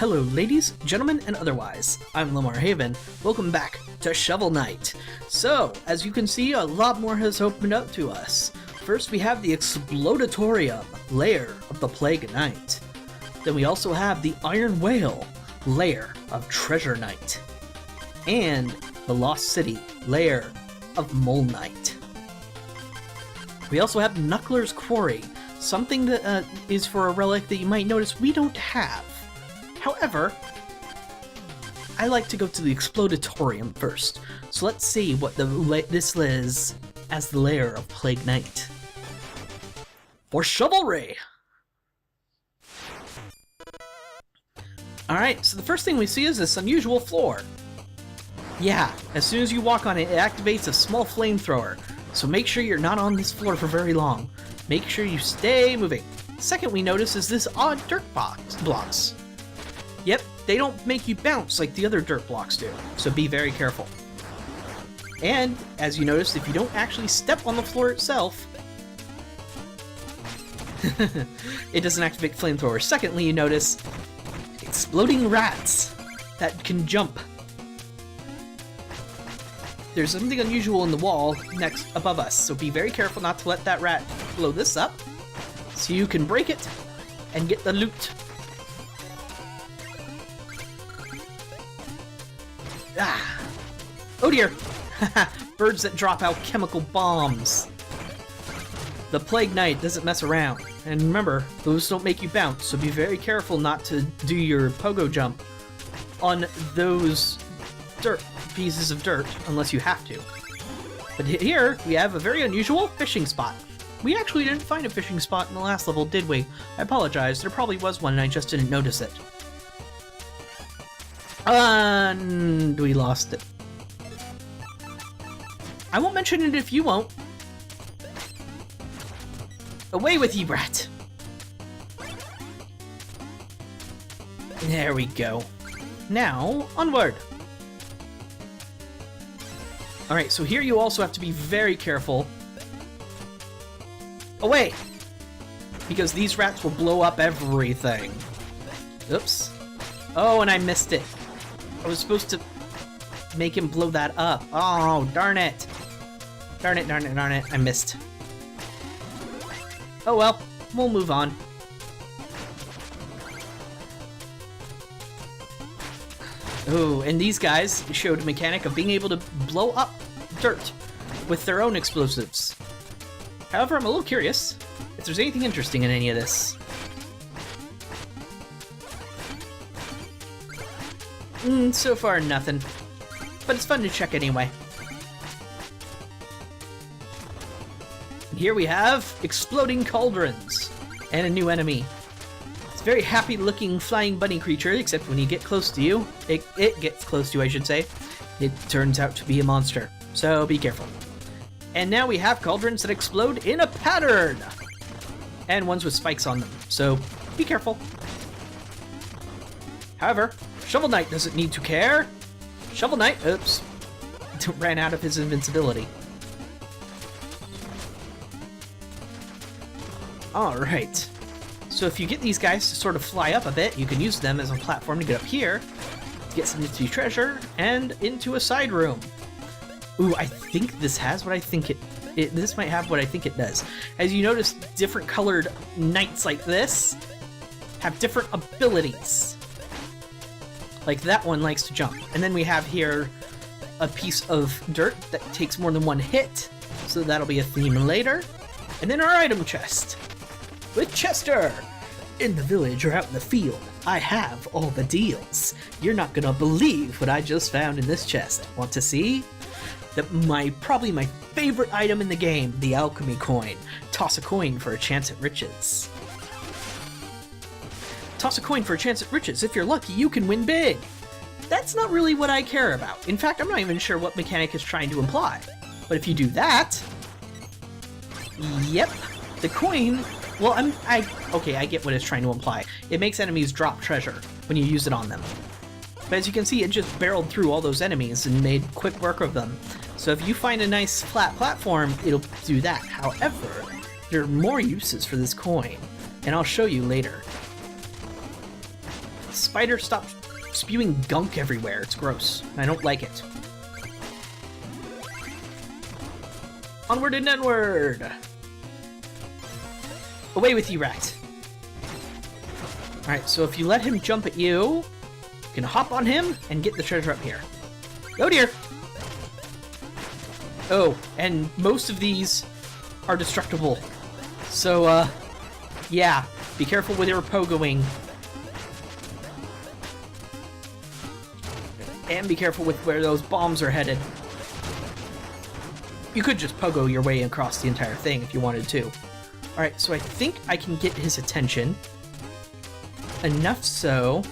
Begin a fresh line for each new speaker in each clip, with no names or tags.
hello ladies, gentlemen, and otherwise. I'm Lamar Haven. Welcome back to Shovel Knight. So, as you can see, a lot more has opened up to us. First we have the Explodatorium, Lair of the Plague Knight. Then we also have the Iron Whale, Lair of Treasure Knight. And the Lost City, Lair of Mole Knight. We also have Knuckler's Quarry, something that is for a relic that you might notice we don't have. However, I like to go to the Explodatorium first, so let's see what this is as the Lair of Plague Knight. For Chivalry! Alright, so the first thing we see is this unusual floor. Yeah, as soon as you walk on it, it activates a small flamethrower, so make sure you're not on this floor for very long. Make sure you stay moving. Second we notice is this odd dirt blocks. Yep, they don't make you bounce like the other dirt blocks do, so be very careful. And, as you notice, if you don't actually step on the floor itself, it doesn't activate flamethrower. Secondly, you notice exploding rats that can jump. There's something unusual in the wall next above us, so be very careful not to let that rat blow this up, so you can break it and get the loot. Ah! Oh dear! Birds that drop alchemical bombs. The Plague Knight doesn't mess around. And remember, those don't make you bounce, so be very careful not to do your pogo jump on those pieces of dirt, unless you have to. But here, we have a very unusual fishing spot. We actually didn't find a fishing spot in the last level, did we? I apologize, there probably was one and I just didn't notice it. And we lost it. I won't mention it if you won't. Away with you, brat! There we go. Now, onward! Alright, so here you also have to be very careful. Away! Because these rats will blow up everything. Oops. Oh, and I missed it. I was supposed to make him blow that up. Oh, darn it. Darn it, darn it, darn it. I missed. Oh well, we'll move on. Oh, and these guys showed a mechanic of being able to blow up dirt with their own explosives. However, I'm a little curious if there's anything interesting in any of this. So far, nothing. But it's fun to check anyway. Here we have exploding cauldrons and a new enemy. It's a very happy looking flying bunny creature, except when you get close to you, it gets close to you, I should say, it turns out to be a monster. So be careful. And now we have cauldrons that explode in a pattern! And ones with spikes on them, so be careful. However, Shovel Knight doesn't need to care. Shovel Knight, oops, ran out of his invincibility. Alright, so if you get these guys to sort of fly up a bit, you can use them as a platform to get up here, to get some nifty treasure, and into a side room. Ooh, I think this has what I think this might have what I think it does. As you notice, different colored knights like this have different abilities. Like that one likes to jump. And then we have here a piece of dirt that takes more than one hit, so that'll be a theme later. And then our item chest. With Chester! In the village or out in the field, I have all the deals. You're not gonna believe what I just found in this chest. Want to see? Probably my favorite item in the game, the alchemy coin. Toss a coin for a chance at riches. Toss a coin for a chance at riches. If you're lucky, you can win big. That's not really what I care about. In fact, I'm not even sure what mechanic is trying to imply. But if you do that... Yep, the coin... Well, okay, I get what it's trying to imply. It makes enemies drop treasure when you use it on them. But as you can see, it just barreled through all those enemies and made quick work of them. So if you find a nice flat platform, it'll do that. However, there are more uses for this coin, and I'll show you later. spider stop spewing gunk everywhere. It's gross. I don't like it. Onward and onward! Away with you, rat. Alright, so if you let him jump at you, you can hop on him and get the treasure up here. Oh dear! Oh, and most of these are destructible. So, yeah, be careful with your pogoing. And be careful with where those bombs are headed. You could just pogo your way across the entire thing if you wanted to. Alright, so I think I can get his attention. Enough so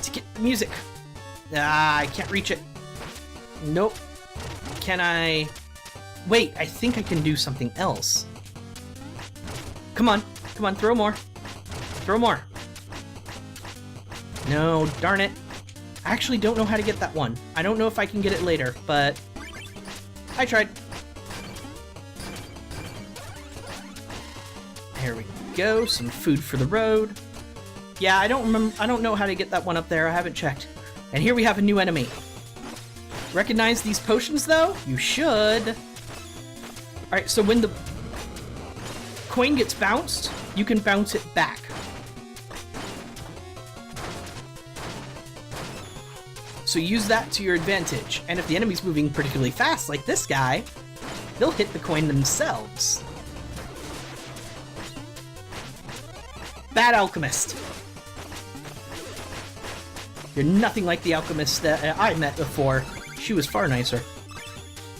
to get the music. Ah, I can't reach it. Nope. Can I... Wait, I think I can do something else. Come on. Come on, throw more. Throw more. No, darn it. I actually don't know how to get that one. I don't know if I can get it later, but I tried. There we go. Some food for the road. Yeah, I don't remember. I don't know how to get that one up there. I haven't checked. And here we have a new enemy. Recognize these potions, though? You should. Alright, so when the coin gets bounced, you can bounce it back. So use that to your advantage. And if the enemy's moving particularly fast, like this guy, they'll hit the coin themselves. Bad alchemist. You're nothing like the alchemist that I met before. She was far nicer.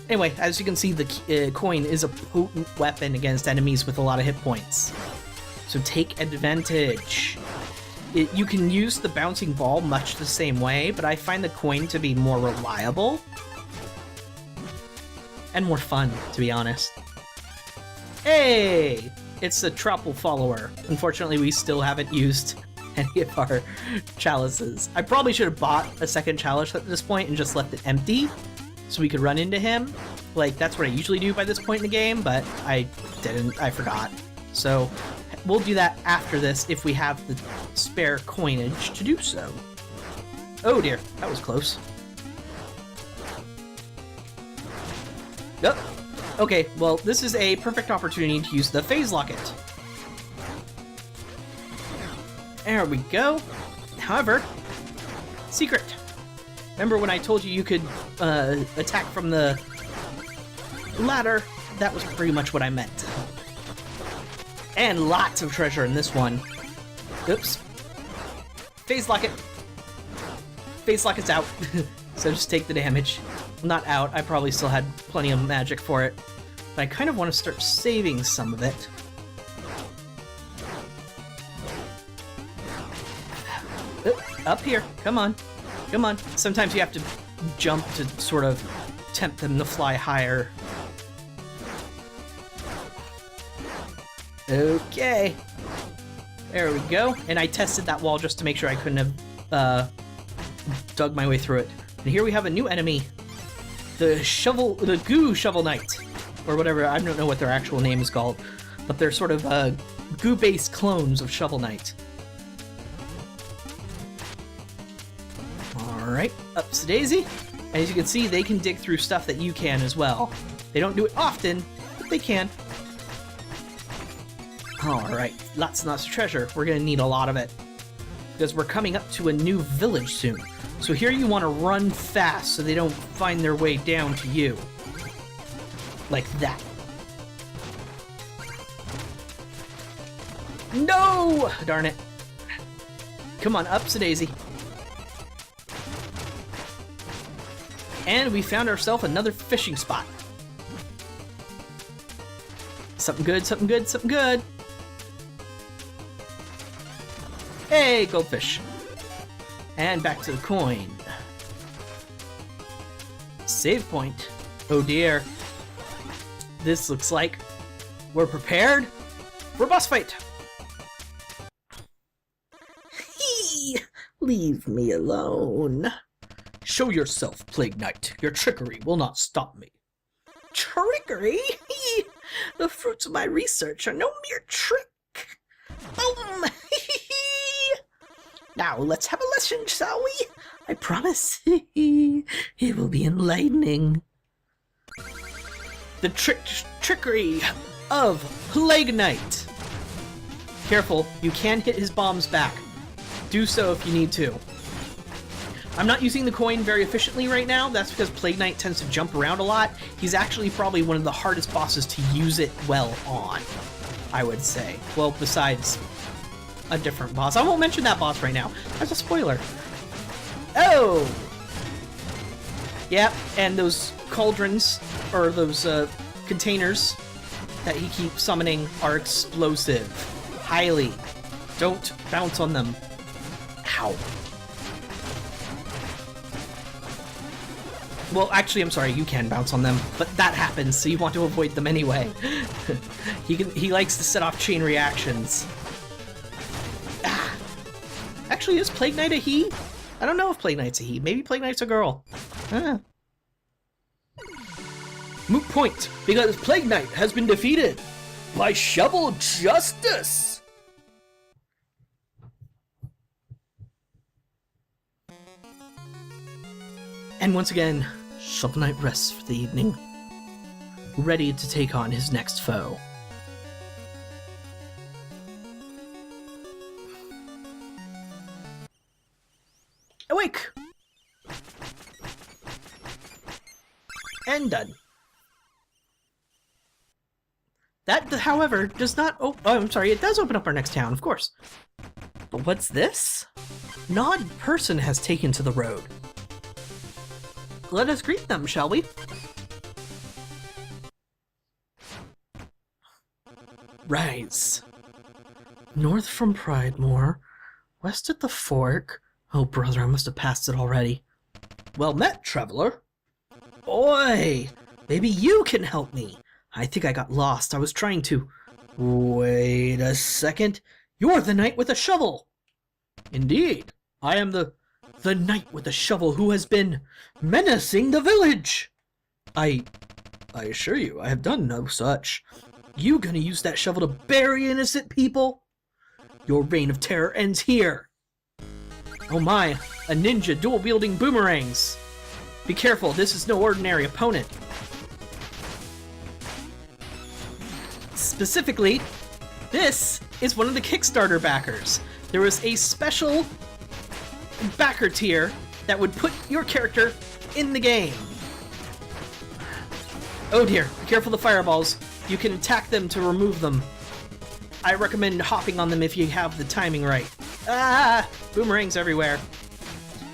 Anyway, as you can see, the coin is a potent weapon against enemies with a lot of hit points. So take advantage. You can use the bouncing ball much the same way, but I find the coin to be more reliable. And more fun, to be honest. Hey! It's a Tropple follower. Unfortunately, we still haven't used any of our chalices. I probably should have bought a second chalice at this point and just left it empty so we could run into him. Like, that's what I usually do by this point in the game, but I didn't. I forgot. So we'll do that after this if we have the spare coinage to do so. Oh dear, that was close. Yep. Okay, well, this is a perfect opportunity to use the phase locket. There we go. However, secret. Remember when I told you you could attack from the ladder? That was pretty much what I meant. And lots of treasure in this one. Oops. Phase locket. Phase locket's out. So just take the damage. Not out. I probably still had plenty of magic for it. But I kind of want to start saving some of it. Up here. Come on. Come on. Sometimes you have to jump to sort of tempt them to fly higher. Okay. There we go. And I tested that wall just to make sure I couldn't have dug my way through it. And here we have a new enemy. The Goo Shovel Knight. Or whatever. I don't know what their actual name is called. But they're sort of goo-based clones of Shovel Knight. Alright, Upsy Daisy. As you can see, they can dig through stuff that you can as well. They don't do it often, but they can. Alright, lots and lots of treasure. We're gonna need a lot of it. Because we're coming up to a new village soon. So here you want to run fast so they don't find their way down to you. Like that. No! Darn it. Come on, Upsy Daisy. And we found ourselves another fishing spot. Something good, something good, something good. Hey, goldfish. And back to the coin. Save point. Oh dear. This looks like we're prepared for a boss fight. Leave me alone. Show yourself, Plague Knight. Your trickery will not stop me. Trickery? The fruits of my research are no mere trick. Boom! Now let's have a lesson, shall we? I promise. It will be enlightening. The trickery of Plague Knight. Careful, you can hit his bombs back. Do so if you need to. I'm not using the coin very efficiently right now. That's because Plague Knight tends to jump around a lot. He's actually probably one of the hardest bosses to use it well on, I would say. Well, besides a different boss. I won't mention that boss right now. That's a spoiler. Oh! Yep, and those cauldrons, or those containers that he keeps summoning are explosive. Highly. Don't bounce on them. Ow. Well, actually, I'm sorry, you can bounce on them, but that happens, so you want to avoid them anyway. He likes to set off chain reactions. Ah. Actually, is Plague Knight a he? I don't know if Plague Knight's a he. Maybe Plague Knight's a girl. Ah. Moot point, because Plague Knight has been defeated by Shovel Justice! And once again, Shovel Knight rests for the evening, ready to take on his next foe. Awake! And done. That, however, does not... Oh, I'm sorry, it does open up our next town, of course. But what's this? An odd person has taken to the road. Let us greet them, shall we? Rise. North from Pridemore, west at the Fork. Oh, brother, I must have passed it already. Well met, traveler. Boy, maybe you can help me. I think I got lost. I was trying to... Wait a second. You're the knight with a shovel. Indeed. I am the knight with the shovel who has been menacing the village. I assure you, I have done no such. You gonna use that shovel to bury innocent people? Your reign of terror ends here. Oh my, a ninja dual-wielding boomerangs. Be careful, this is no ordinary opponent. Specifically, this is one of the Kickstarter backers. There was a special backer tier that would put your character in the game. Oh dear, be careful of the fireballs. You can attack them to remove them. I recommend hopping on them if you have the timing right. Ah! Boomerangs everywhere.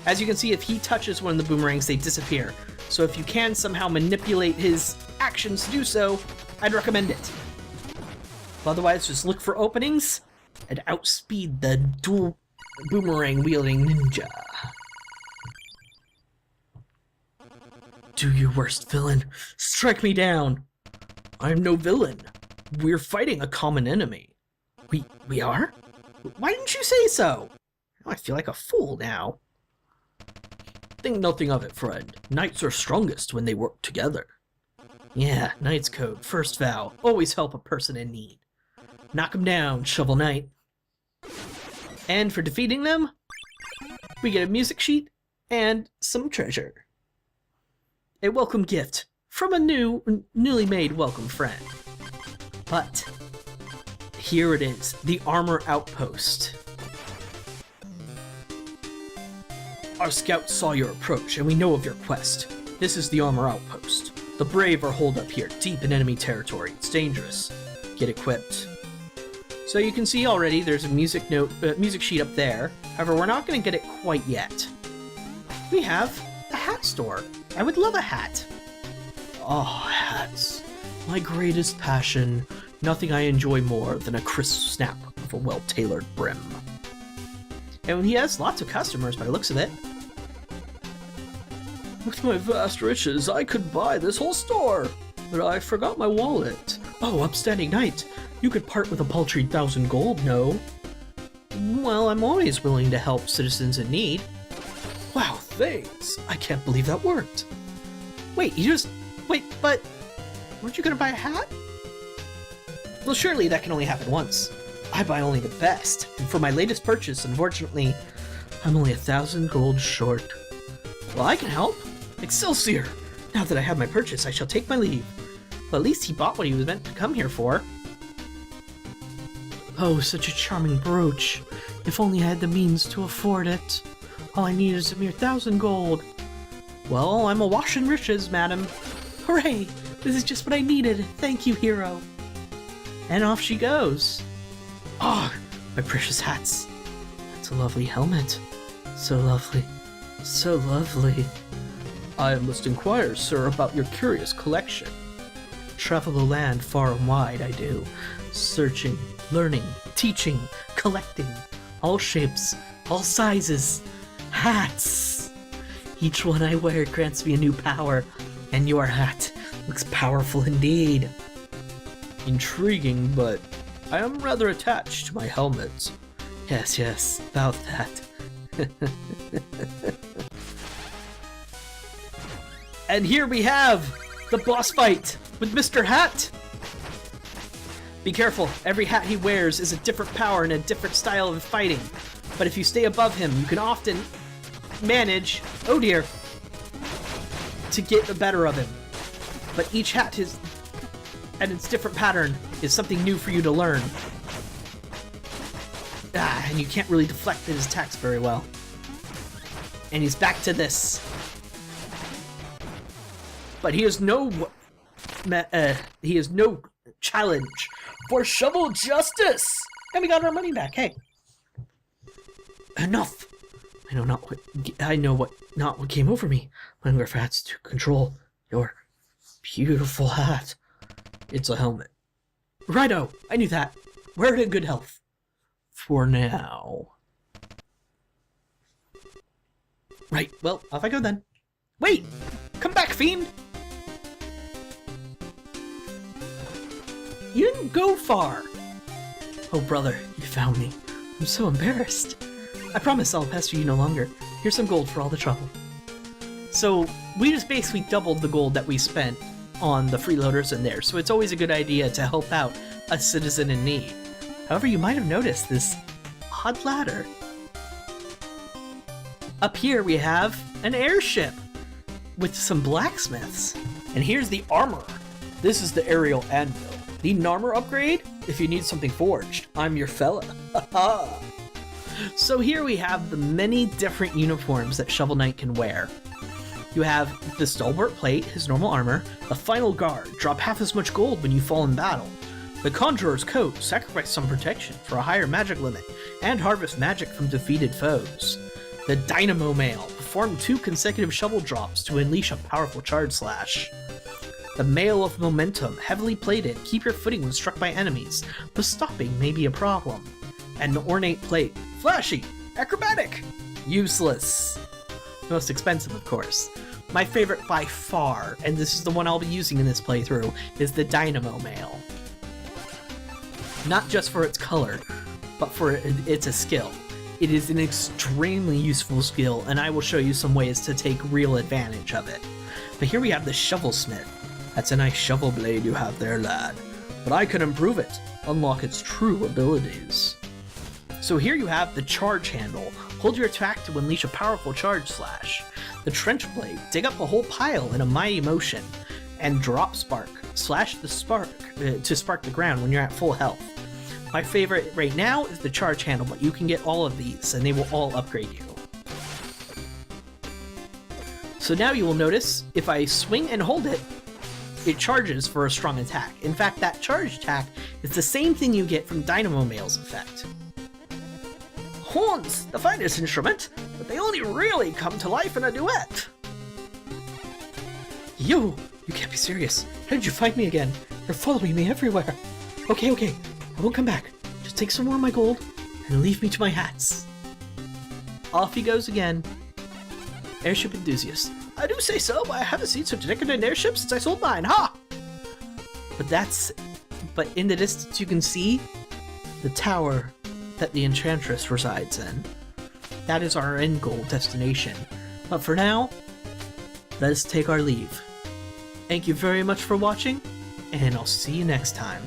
As you can see, if he touches one of the boomerangs, they disappear. So if you can somehow manipulate his actions to do so, I'd recommend it. Otherwise, just look for openings and outspeed the dual boomerang-wielding ninja. Do your worst, villain. Strike me down. I'm no villain. We're fighting a common enemy. We are? Why didn't you say so? I feel like a fool now. Think nothing of it, friend. Knights are strongest when they work together. Yeah, Knight's Code, first vow. Always help a person in need. Knock 'em down, Shovel Knight. And for defeating them, we get a music sheet and some treasure. A welcome gift from a newly made welcome friend. But here it is, the Armor Outpost. Our scouts saw your approach, and we know of your quest. This is the Armor Outpost. The brave are holed up here, deep in enemy territory. It's dangerous. Get equipped. So you can see already there's a music sheet up there. However, we're not going to get it quite yet. We have a hat store. I would love a hat. Oh, hats. My greatest passion. Nothing I enjoy more than a crisp snap of a well-tailored brim. And he has lots of customers by the looks of it. With my vast riches, I could buy this whole store, but I forgot my wallet. Oh, upstanding knight, you could part with a paltry 1,000 gold, no? Well, I'm always willing to help citizens in need. Wow, thanks. I can't believe that worked. Wait, but weren't you gonna buy a hat? Well, surely that can only happen once. I buy only the best, and for my latest purchase, unfortunately, I'm only 1,000 gold short. Well, I can help. Excelsior! Now that I have my purchase, I shall take my leave. Well, at least he bought what he was meant to come here for. Oh, such a charming brooch. If only I had the means to afford it. All I need is a mere 1,000 gold. Well, I'm awash in riches, madam. Hooray! This is just what I needed. Thank you, hero. And off she goes. Ah, my precious hats. That's a lovely helmet. So lovely. So lovely. I must inquire, sir, about your curious collection. Travel the land far and wide, I do. Searching, learning, teaching, collecting. All shapes, all sizes. Hats! Each one I wear grants me a new power, and your hat looks powerful indeed. Intriguing, but I am rather attached to my helmet. Yes, about that. And here we have the boss fight with Mr. Hat! Be careful, every hat he wears is a different power and a different style of fighting. But if you stay above him, you can often manage, oh dear, to get the better of him. But each hat and its different pattern is something new for you to learn. And you can't really deflect his attacks very well. And he's back to this. But he is no challenge for shovel justice. And we got our money back. Hey, enough. I know not what came over me. My hunger for hats to control your beautiful hat. It's a helmet. Righto, I knew that. Wear it in good health. For now. Right, well, off I go then. Wait! Come back, fiend! You didn't go far! Oh, brother, you found me. I'm so embarrassed. I promise I'll pester you no longer. Here's some gold for all the trouble. So, we just basically doubled the gold that we spent on the freeloaders in there, so it's always a good idea to help out a citizen in need. However, you might have noticed this odd ladder. Up here we have an airship with some blacksmiths. And here's the armor. This is the aerial anvil. Need an armor upgrade? If you need something forged, I'm your fella. Haha. So here we have the many different uniforms that Shovel Knight can wear. You have the Stalwart Plate, his normal armor, the Final Guard, drop half as much gold when you fall in battle, the Conjurer's Coat, sacrifice some protection for a higher magic limit, and harvest magic from defeated foes. The Dynamo Mail, perform 2 consecutive shovel drops to unleash a powerful charge slash. The Mail of Momentum, heavily plated, keep your footing when struck by enemies, but stopping may be a problem. And the Ornate Plate, flashy, acrobatic, useless. Most expensive, of course. My favorite by far, and this is the one I'll be using in this playthrough, is the Dynamo Mail. Not just for its color, but for it's a skill. It is an extremely useful skill, and I will show you some ways to take real advantage of it. But here we have the Shovelsmith. That's a nice shovel blade you have there, lad. But I can improve it, unlock its true abilities. So here you have the Charge Handle. Hold your attack to unleash a powerful charge slash. The Trench Blade, dig up a whole pile in a mighty motion. And Drop Spark, slash the spark to spark the ground when you're at full health. My favorite right now is the Charge Handle, but you can get all of these and they will all upgrade you. So now you will notice, if I swing and hold it, it charges for a strong attack. In fact, that charge attack is the same thing you get from Dynamo Mail's effect. Horns, the finest instrument, but they only really come to life in a duet. Yo, you can't be serious. How did you find me again? You're following me everywhere. Okay, I won't come back. Just take some more of my gold and leave me to my hats. Off he goes again. Airship enthusiast. I do say so, but I haven't seen such a decadent airship since I sold mine, ha! But in the distance you can see the tower that the Enchantress resides in. That is our end goal destination. But for now, let us take our leave. Thank you very much for watching, and I'll see you next time.